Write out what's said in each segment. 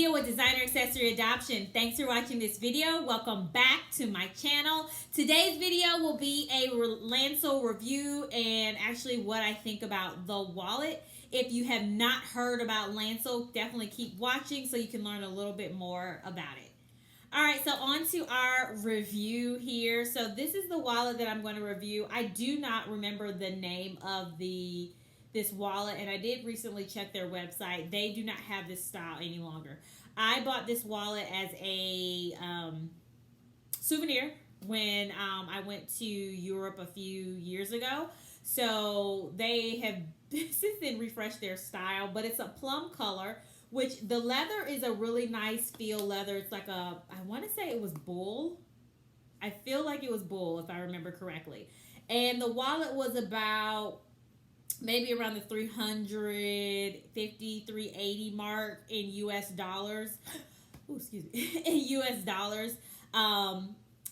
deal with designer accessory adoption. Thanks for watching this video. Welcome back to my channel. Today's video will be a Lancel review and actually what I think about the wallet. If you have not heard about Lancel, definitely keep watching so you can learn a little bit more about it. Alright, so on to our review here. So this is the wallet that I'm going to review. I do not remember the name of this wallet, and I did recently check their website. They do not have this style any longer. I bought this wallet as a souvenir when I went to Europe a few years ago. So they have since then refreshed their style, but it's a plum color, which the leather is a really nice feel leather. It's like a, I want to say it was bull. I feel like it was bull if I remember correctly. And the wallet was about maybe around the 350, 380 mark in US dollars. Ooh, excuse me. In US dollars.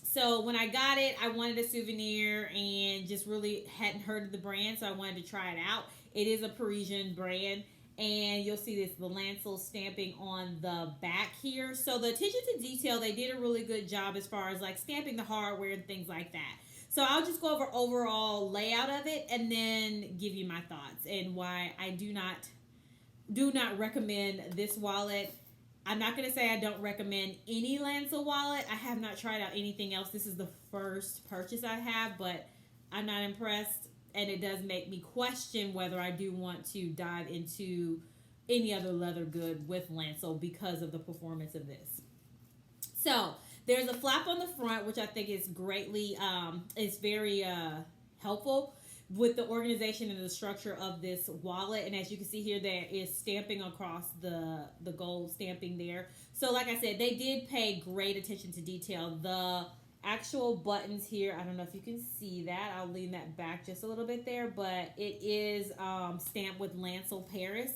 So when I got it, I wanted a souvenir and just really hadn't heard of the brand, so I wanted to try it out. It is a Parisian brand, and you'll see this, the Lancel stamping on the back here. So the attention to detail, they did a really good job as far as like stamping the hardware and things like that. So I'll just go over overall layout of it and then give you my thoughts and why I do not recommend this wallet. I'm not going to say I don't recommend any Lancel wallet. I have not tried out anything else. This is the first purchase I have, but I'm not impressed, and it does make me question whether I do want to dive into any other leather good with Lancel because of the performance of this. So there's a flap on the front, which I think is greatly, is very helpful with the organization and the structure of this wallet. And as you can see here, there is stamping across the gold stamping there. So like I said, they did pay great attention to detail. The actual buttons here, I don't know if you can see that. I'll lean that back just a little bit there, but it is stamped with Lancel Paris,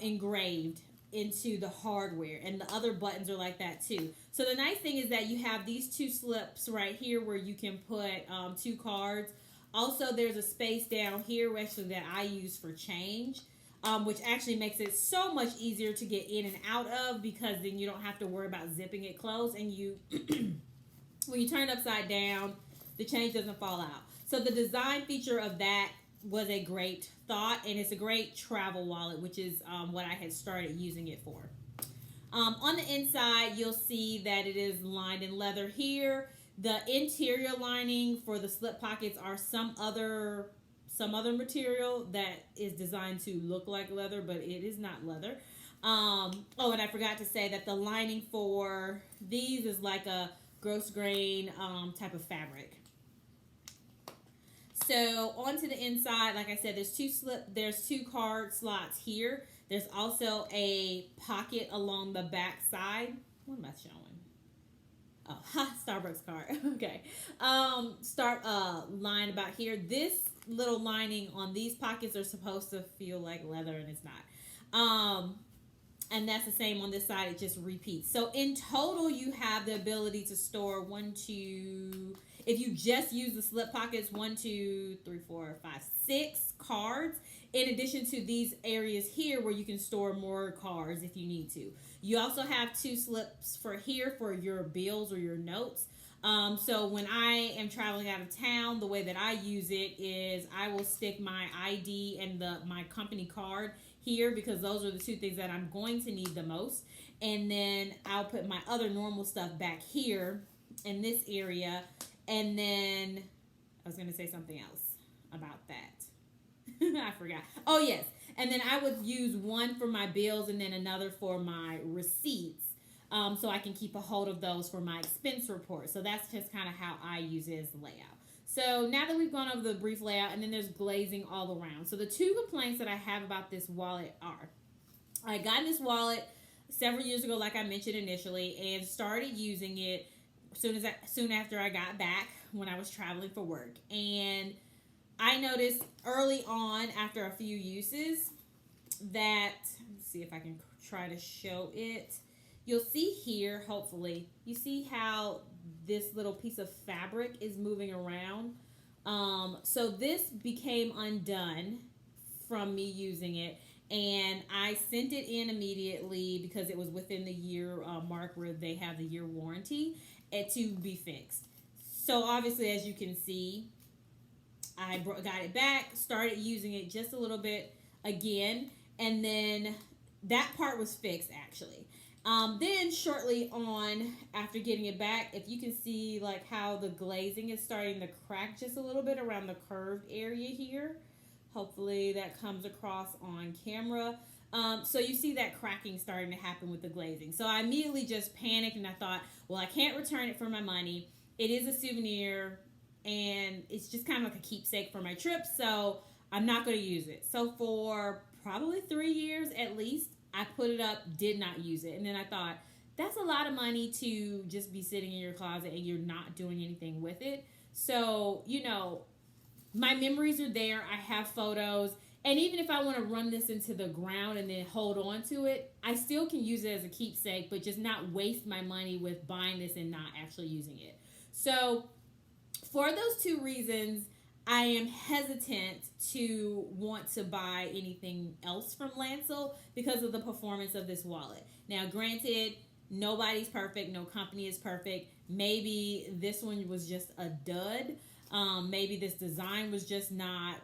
engraved into the hardware, and the other buttons are like that too. So the nice thing is that you have these two slips right here where you can put two cards. Also, there's a space down here actually that I use for change, which actually makes it so much easier to get in and out of, because then you don't have to worry about zipping it closed, and you when you turn it upside down, the change doesn't fall out. So the design feature of that was a great thought, and it's a great travel wallet, which is what I had started using it for. On the inside, you'll see that it is lined in leather here. The interior lining for the slip pockets are some other material that is designed to look like leather, but it is not leather. Oh, and I forgot to say that the lining for these is like a gross grain type of fabric. So onto the inside, like I said, there's two card slots here. There's also a pocket along the back side. What am I showing? Oh, Starbucks card. Okay. Line about here. This little lining on these pockets are supposed to feel like leather, and it's not. And that's the same on this side. It just repeats. So in total, you have the ability to store if you just use the slip pockets, 1, 2, 3, 4, 5, 6 cards, in addition to these areas here where you can store more cards if you need to. You also have 2 slips for here for your bills or your notes. So when I am traveling out of town, the way that I use it is I will stick my ID and my company card here, because those are the 2 things that I'm going to need the most. And then I'll put my other normal stuff back here in this area. And then I was going to say something else about that. I forgot. Oh, yes. And then I would use one for my bills and then another for my receipts. So I can keep a hold of those for my expense report. So that's just kind of how I use it as the layout. So now that we've gone over the brief layout, and then there's glazing all around. So the 2 complaints that I have about this wallet are, I got this wallet several years ago, like I mentioned initially, and started using it soon after I got back when I was traveling for work. And I noticed early on, after a few uses, that, let's see if I can try to show it. You'll see here, hopefully, you see how this little piece of fabric is moving around. So this became undone from me using it, and I sent it in immediately because it was within the year mark where they have the year warranty to be fixed. So obviously, as you can see, I got it back, started using it just a little bit again, and then that part was fixed actually. Then shortly on after getting it back, if you can see like how the glazing is starting to crack just a little bit around the curved area here. Hopefully that comes across on camera. So you see that cracking starting to happen with the glazing. So I immediately just panicked and I thought, well, I can't return it for my money. It is a souvenir and it's just kind of like a keepsake for my trip. So I'm not going to use it. So for probably 3 years at least, I put it up, did not use it. And then I thought, that's a lot of money to just be sitting in your closet and you're not doing anything with it. So, you know, my memories are there. I have photos. And even if I want to run this into the ground and then hold on to it, I still can use it as a keepsake, but just not waste my money with buying this and not actually using it. So for those two reasons, I am hesitant to want to buy anything else from Lancel because of the performance of this wallet. Now, granted, nobody's perfect. No company is perfect. Maybe this one was just a dud. Maybe this design was just not,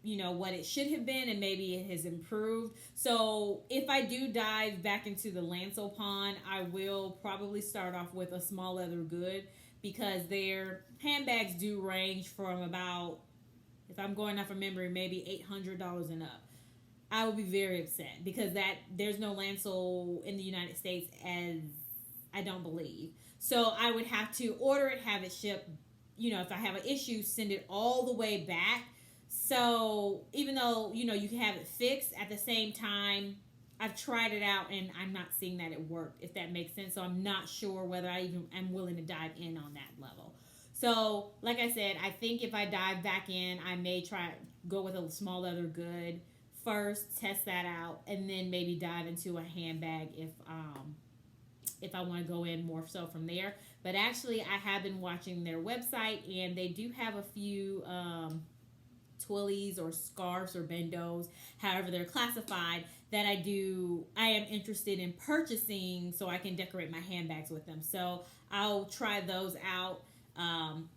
you know, what it should have been, and maybe it has improved. So if I do dive back into the Lancel pond, I will probably start off with a small leather good, because their handbags do range from about, if I'm going off of memory, maybe $800 and up. I would be very upset because there's no Lancel in the United States, as I don't believe. So I would have to order it, have it shipped. You know, if I have an issue, send it all the way back. So even though, you know, you can have it fixed, at the same time, I've tried it out and I'm not seeing that it worked, if that makes sense. So I'm not sure whether I even am willing to dive in on that level. So like I said, I think if I dive back in, I may go with a small leather good first, test that out, and then maybe dive into a handbag if I want to go in more so from there. But actually, I have been watching their website, and they do have a few twillies or scarves or bandeaus, however they're classified, that I am interested in purchasing so I can decorate my handbags with them. So I'll try those out.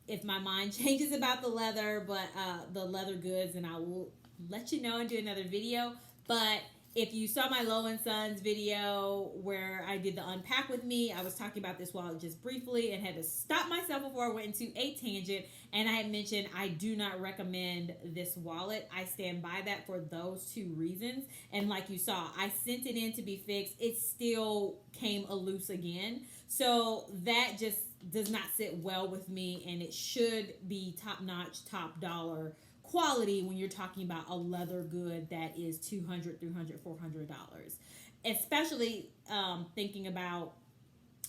If my mind changes about the leather goods, and I will let you know and do another video. But if you saw my Low and Sons video where I did the unpack with me, I was talking about this wallet just briefly and had to stop myself before I went into a tangent. And I had mentioned I do not recommend this wallet. I stand by that for those two reasons. And like you saw, I sent it in to be fixed. It still came loose again. So that just does not sit well with me, and it should be top-notch, top-dollar quality when you're talking about a leather good that is $200, $300, $400. Especially thinking about,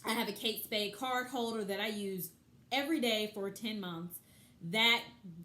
I have a Kate Spade card holder that I use every day for 10 months. That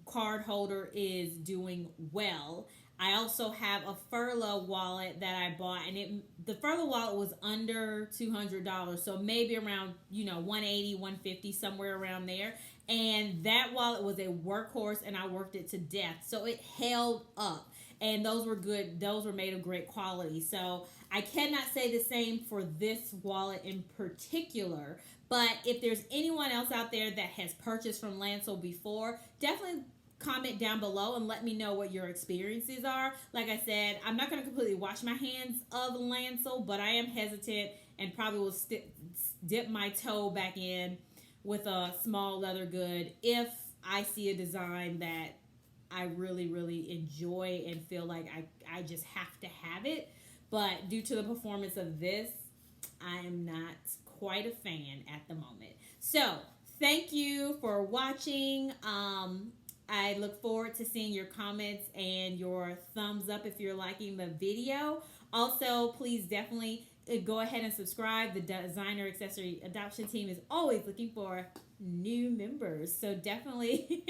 card holder is doing well. I also have a Furlough wallet that I bought, and the Furlough wallet was under $200, so maybe around, you know, $180, $150, somewhere around there. And that wallet was a workhorse, and I worked it to death, so it held up. And those were good. Those were made of great quality. So I cannot say the same for this wallet in particular. But if there's anyone else out there that has purchased from Lancel before, definitely comment down below and let me know what your experiences are. Like I said, I'm not going to completely wash my hands of Lancel, but I am hesitant and probably will dip my toe back in with a small leather good if I see a design that I really, really enjoy and feel like I just have to have it. But due to the performance of this, I am not quite a fan at the moment. So thank you for watching. I look forward to seeing your comments and your thumbs up if you're liking the video. Also, please definitely go ahead and subscribe. The Designer Accessory Adoption team is always looking for new members. So definitely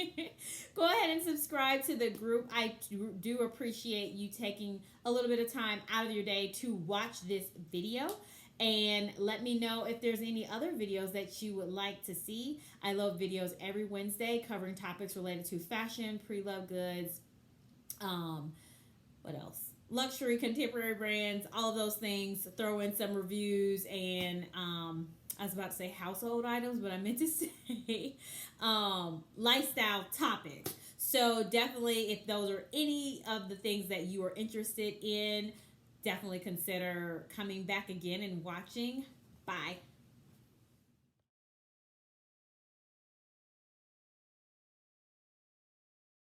go ahead and subscribe to the group. I do appreciate you taking a little bit of time out of your day to watch this video. And let me know if there's any other videos that you would like to see. I love videos every Wednesday covering topics related to fashion, pre-loved goods, what else? luxury contemporary brands, all of those things. Throw in some reviews and I was about to say household items, but I meant to say lifestyle topics. So definitely, if those are any of the things that you are interested in, definitely consider coming back again and watching. Bye.